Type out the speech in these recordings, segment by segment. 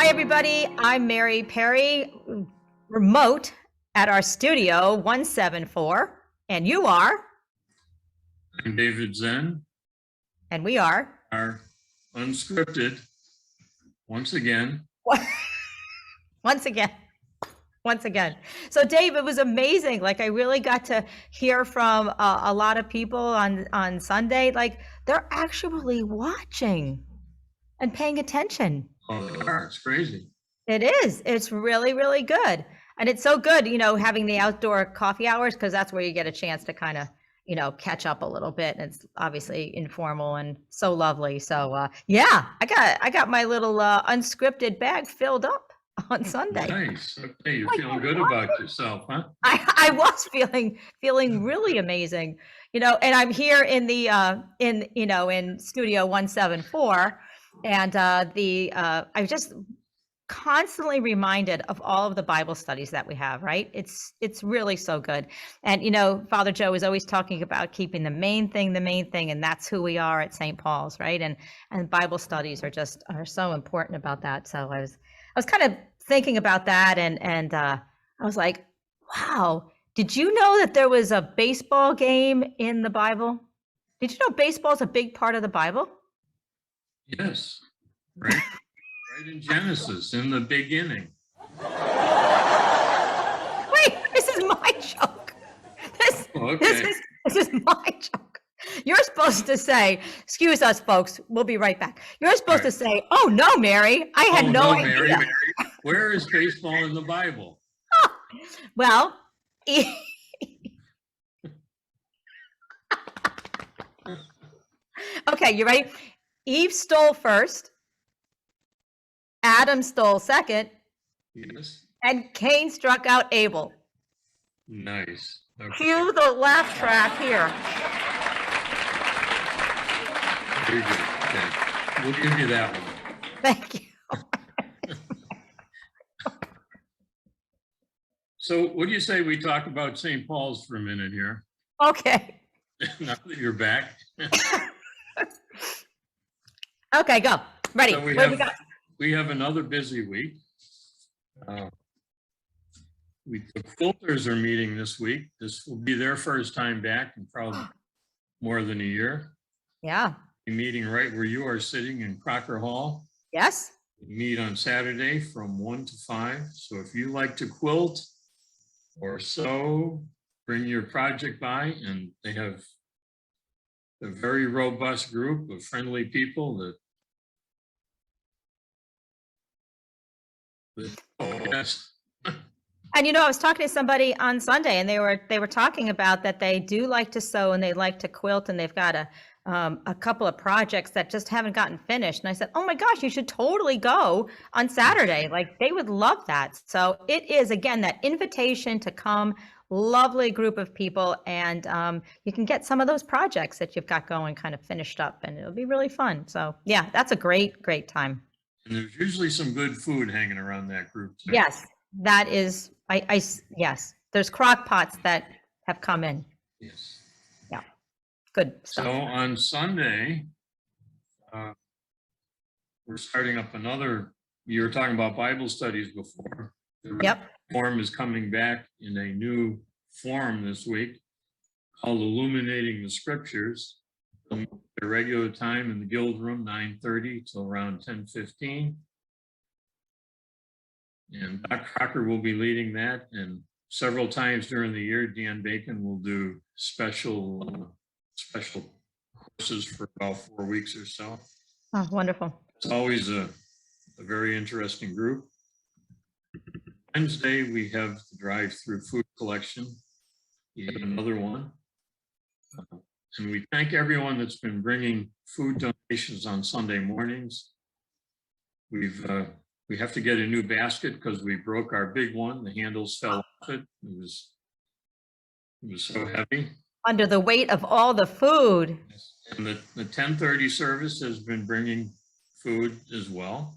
Hi, everybody. I'm Mary Perry, remote at our studio 174. And you are? I'm David Zen. And we are? Our Unscripted, once again. Once again. So, Dave, it was amazing. Like, I really got to hear from a lot of people on Sunday. Like, they're actually watching and paying attention. Oh, they are. It's crazy. It is. It's really, really good. And it's so good, having the outdoor coffee hours, because that's where you get a chance to kind of, catch up a little bit. And it's obviously informal and so lovely. So yeah, I got my little unscripted bag filled up on Sunday. Nice. Okay, you're feeling good about yourself, huh? I was feeling really amazing, and I'm here in the in studio 174, and I just constantly reminded of all of the Bible studies that we have, right? It's really so good. And Father Joe is always talking about keeping the main thing, and that's who we are at St. Paul's, right? And Bible studies are so important about that. So I was kind of thinking about that, and I was like, wow, did you know that there was a baseball game in the Bible? Did you know baseball is a big part of the Bible? Yes, right. Right in Genesis, in the beginning. Wait, this is my joke. This is my joke. You're supposed to say, excuse us, folks, we'll be right back. You're supposed to say, oh, no, Mary, I had no idea. Mary, where is baseball in the Bible? Well, okay, you ready? Eve stole first. Adam stole second. Yes. And Cain struck out Abel. Nice. Okay. Cue the laugh track here. Very good. Okay. We'll give you that one. Thank you. So what do you say we talk about St. Paul's for a minute here? Okay. Now that you're back. Okay, go. Ready. So we have another busy week. The quilters are meeting this week. This will be their first time back in probably more than a year. Yeah. We're meeting right where you are sitting in Crocker Hall. Yes. We meet on Saturday from 1 to 5. So if you like to quilt or sew, bring your project by, and they have a very robust group of friendly people that yes. And I was talking to somebody on Sunday, and they were talking about that they do like to sew and they like to quilt, and they've got a couple of projects that just haven't gotten finished. And I said, oh my gosh, you should totally go on Saturday. Like, they would love that. So it is, again, that invitation to come, lovely group of people, and you can get some of those projects that you've got going kind of finished up, and it'll be really fun. So yeah, that's a great time. And there's usually some good food hanging around that group too. Yes, that is, yes, there's crock pots that have come in. Yes. Yeah, good stuff. So on Sunday, we're starting up you were talking about Bible studies before. Yep. The form is coming back in a new form this week called Illuminating the Scriptures. The regular time in the Guild Room, 9:30 till around 10:15. And Doc Crocker will be leading that, and several times during the year, Dan Bacon will do special courses for about 4 weeks or so. Oh, wonderful. It's always a very interesting group. Wednesday, we have the drive-through food collection, yet another one. And we thank everyone that's been bringing food donations on Sunday mornings. We have to get a new basket because we broke our big one. The handles fell off it. It was so heavy. Under the weight of all the food. And the 10:30 service has been bringing food as well.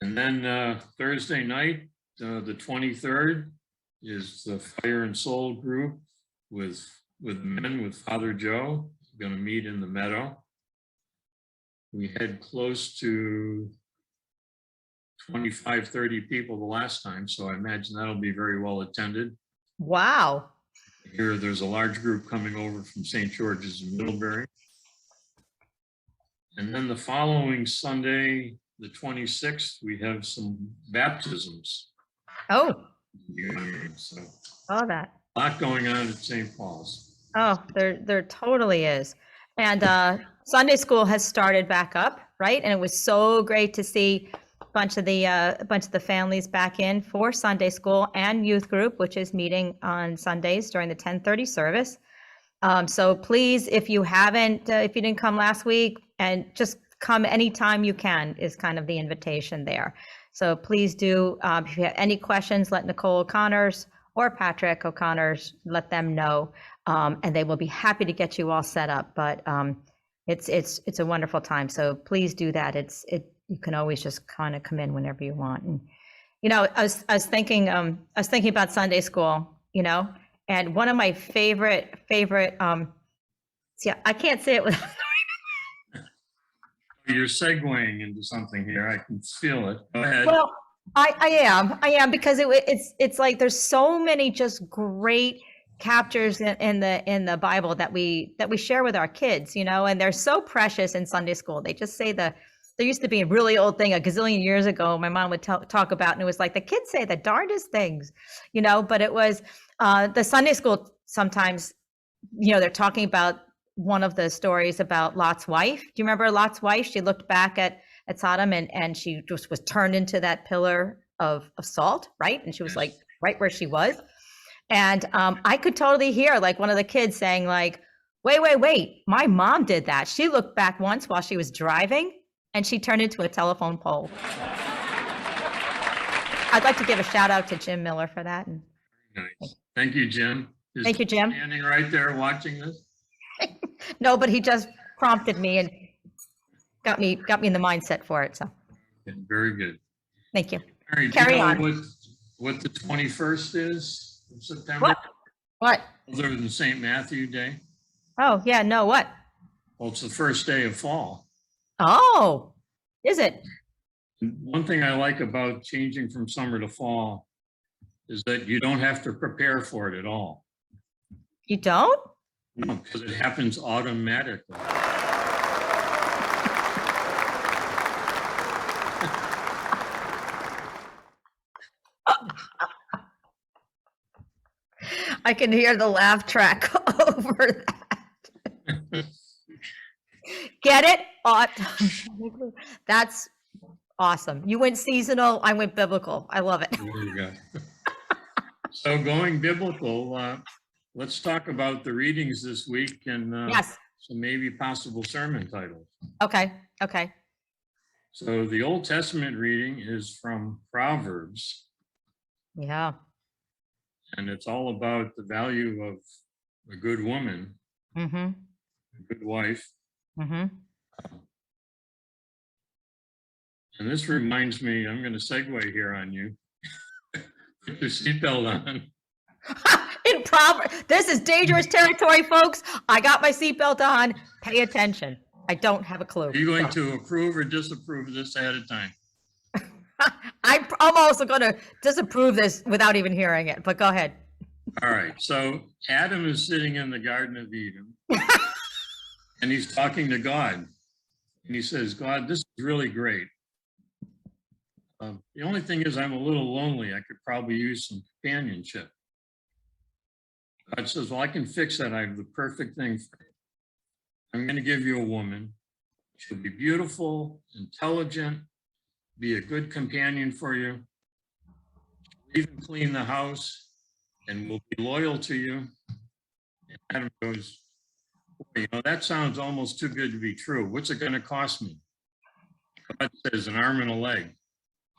And then Thursday night, the 23rd, is the Fire and Soul group with Father Joe. We're going to meet in the meadow. We head close to 25, 30 people the last time, so I imagine that'll be very well attended. Wow. Here, there's a large group coming over from St. George's in Middlebury. And then the following Sunday, the 26th, we have some baptisms. Oh, So saw that. a lot going on at St. Paul's. Oh, there totally is. And Sunday school has started back up, right? And it was so great to see a bunch of the families back in for Sunday school and youth group, which is meeting on Sundays during the 10:30 service. So please, if you didn't come last week, and just come anytime you can is kind of the invitation there. So please do, if you have any questions, let Nicole O'Connors or Patrick O'Connors, let them know. And they will be happy to get you all set up. But it's a wonderful time. So please do that. You can always just kind of come in whenever you want. And, I was thinking about Sunday school, and one of my favorite, see, I can't say it without. You're segueing into something here. I can feel it. Go ahead. Well, I am because it's like there's so many just great captures in the Bible that we share with our kids, and they're so precious in Sunday school. They just say there used to be a really old thing a gazillion years ago my mom would talk about, and it was like the kids say the darndest things, but it was the Sunday school sometimes, they're talking about one of the stories about Lot's wife. Do you remember Lot's wife? She looked back at Sodom and she just was turned into that pillar of salt, right? And she was like right where she was. And I could totally hear like one of the kids saying like, wait, my mom did that. She looked back once while she was driving and she turned into a telephone pole. I'd like to give a shout out to Jim Miller for that. Nice. Thank you, Jim. Thank you, Jim. Standing right there watching this. No, but he just prompted me and got me in the mindset for it. So Okay, very good. thank you. Mary, Carry do you know on. what the 21st is of September? What? Other than St. Matthew Day? Oh, yeah, no, what? Well, it's the first day of fall. Oh, is it? And one thing I like about changing from summer to fall is that you don't have to prepare for it at all. You don't? No, because it happens automatically. I can hear the laugh track over that. Get it? That's awesome. You went seasonal, I went biblical. I love it. There you go. So going biblical, let's talk about the readings this week and Yes. some maybe possible sermon titles. Okay. So the Old Testament reading is from Proverbs, Yeah. and it's all about the value of a good woman, Mm-hmm. a good wife. Mm-hmm. And this reminds me, I'm going to segue here on you. Put your seatbelt on. In Proverbs, this is dangerous territory, folks. I got my seatbelt on. Pay attention. I don't have a clue. Are you going to approve or disapprove of this ahead of time? I'm also going to disapprove this without even hearing it, but go ahead. All right. So Adam is sitting in the Garden of Eden and he's talking to God. And he says, God, this is really great. The only thing is I'm a little lonely. I could probably use some companionship. God says, well, I can fix that. I have the perfect thing for you. I'm going to give you a woman. She'll be beautiful, intelligent, be a good companion for you, even clean the house, and will be loyal to you. And Adam goes, that sounds almost too good to be true. What's it going to cost me? God says, an arm and a leg.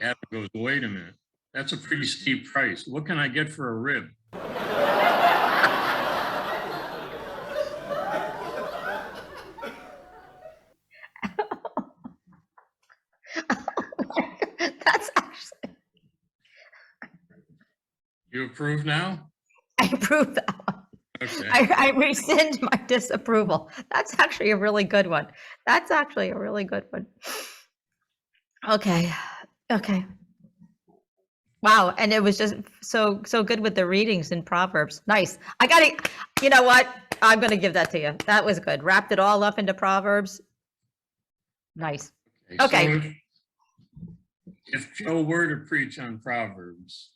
Adam goes, wait a minute. That's a pretty steep price. What can I get for a rib? That's actually. You approve now? I approve that one. Okay. I rescind my disapproval. That's actually a really good one. Okay. Okay. Wow, and it was just so good with the readings in Proverbs. Nice. I got to, you know what? I'm going to give that to you. That was good. Wrapped it all up into Proverbs. Nice. Okay. So if Joe were to preach on Proverbs,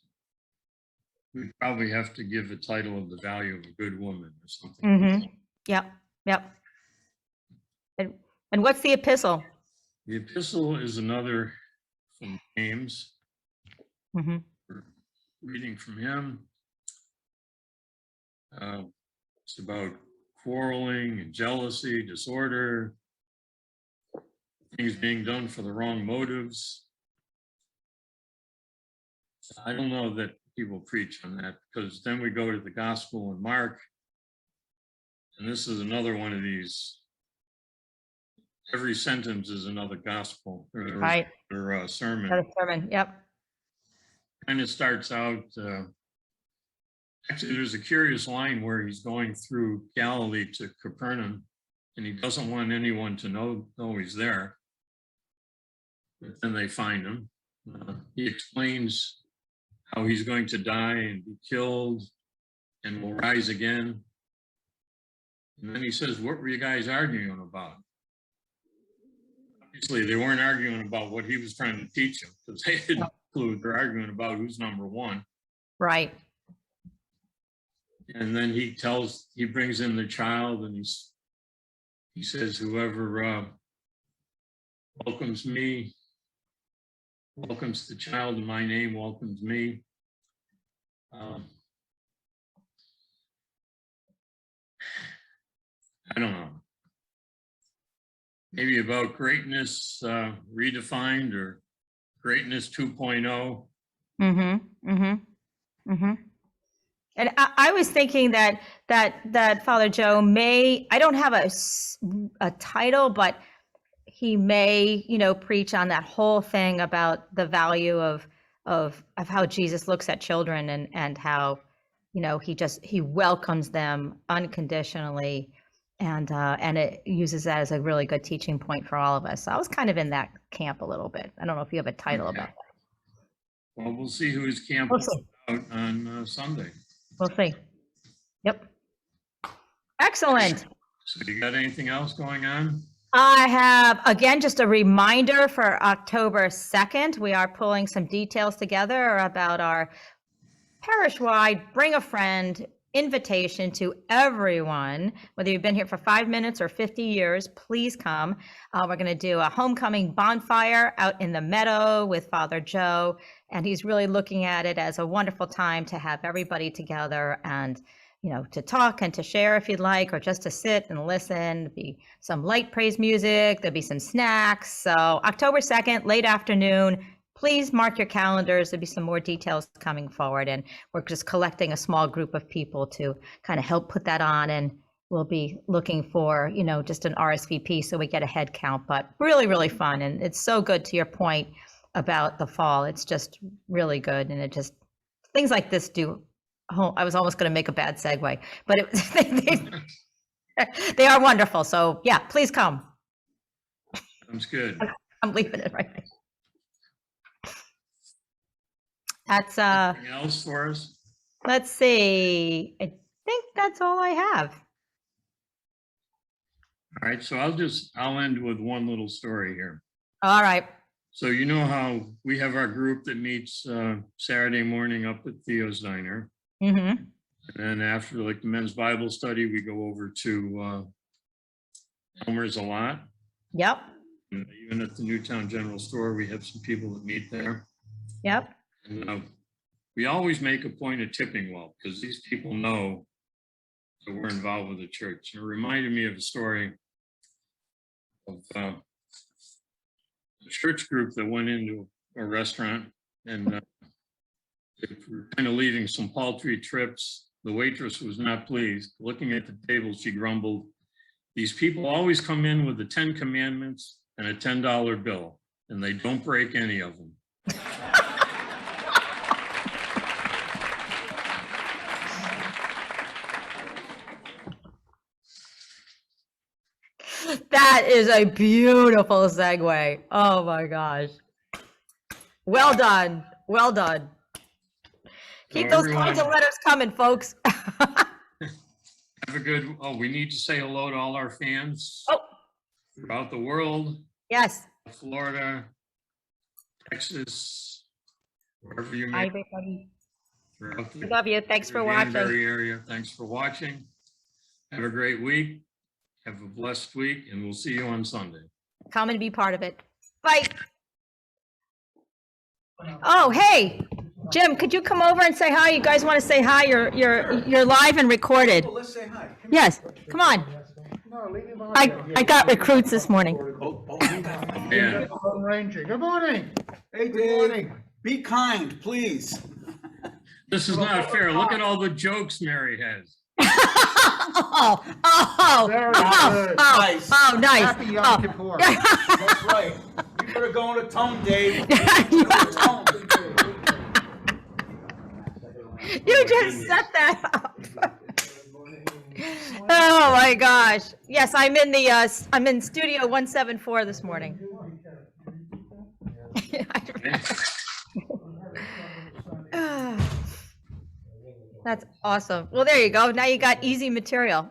we'd probably have to give a title of the value of a good woman or something. Mm-hmm. Yep. Yep. And what's the epistle? The epistle is another from James. Mm-hmm. Reading from him. It's about quarreling and jealousy, disorder, things being done for the wrong motives. I don't know that he will preach on that, because then we go to the gospel in Mark, and this is another one of these. Every sentence is another gospel Right. or sermon. Another sermon. Yep. Kind of starts out. Actually, there's a curious line where he's going through Galilee to Capernaum, and he doesn't want anyone to know he's there. But then they find him. He explains how he's going to die and be killed and will rise again. And then he says, "What were you guys arguing about?" Obviously, they weren't arguing about what he was trying to teach them, because they had no clue. They're arguing about who's number one. Right. And then he brings in the child, and he says, "Whoever welcomes me, welcomes the child in my name, welcomes me." I don't know. Maybe about greatness redefined, or greatness 2.0. Mm-hmm. Mm-hmm. Mm-hmm. And I was thinking that Father Joe may, I don't have a title, but he may, preach on that whole thing about the value of how Jesus looks at children, and how, he welcomes them unconditionally, and it uses that as a really good teaching point for all of us. So I was kind of in that camp a little bit. I don't know if you have a title about that. Well, we'll see who his camp We'll is see. out on Sunday. We'll see. Yep. Excellent. So you got anything else going on? I have, again, just a reminder for October 2nd. We are pulling some details together about our parish-wide Bring a Friend invitation to everyone. Whether you've been here for 5 minutes or 50 years, please come. We're going to do a homecoming bonfire out in the meadow with Father Joe, and he's really looking at it as a wonderful time to have everybody together, and to talk and to share if you'd like, or just to sit and listen. There'll be some light praise music. There'll be some snacks. So October 2nd, late afternoon, please mark your calendars. There'll be some more details coming forward. And we're just collecting a small group of people to kind of help put that on. And we'll be looking for, just an RSVP so we get a head count, but really, really fun. And it's so good, to your point about the fall. It's just really good. And it just, things like this do. Oh, I was almost going to make a bad segue, but they are wonderful. So yeah, please come. Sounds good. I'm leaving it right there. That's Anything else for us? Let's see. I think that's all I have. All right, so I'll end with one little story here. All right. So you know how we have our group that meets Saturday morning up at Theo's Diner. Mm-hmm. And then after the men's Bible study, we go over to Elmer's a lot. Yep. And even at the Newtown General Store, we have some people that meet there. Yep. And we always make a point of tipping well, because these people know that we're involved with the church. And it reminded me of a story of a church group that went into a restaurant, and they were kind of leaving some paltry trips. The waitress was not pleased. Looking at the table, she grumbled, "These people always come in with the 10 commandments and a $10 bill, and they don't break any of them." That is a beautiful segue. Oh my gosh. Well done. Well done. Keep those kinds of letters coming, folks. Have a good, we need to say hello to all our fans throughout the world. Yes. Florida, Texas, wherever you Bye, may be. everybody. Throughout the We love you. Thanks for watching. Danbury area. Thanks for watching. Have a great week. Have a blessed week, and we'll see you on Sunday. Come and be part of it. Bye. Oh, hey, Jim, could you come over and say hi? You guys want to say hi? You're live and recorded. Well, let's say hi. Yes, come on. I got recruits this morning. Yeah. Ranger. Good morning. Hey, Good Dave, morning. be kind, please. This is not fair. Look at all the jokes Mary has. Very good. Nice. Oh, nice. Happy Yom Kippur. That's right. You better go on a tone, Dave. Tone. You just set that up. Oh my gosh. Yes, I'm in studio 174 this morning. That's awesome. Well, there you go. Now you got easy material.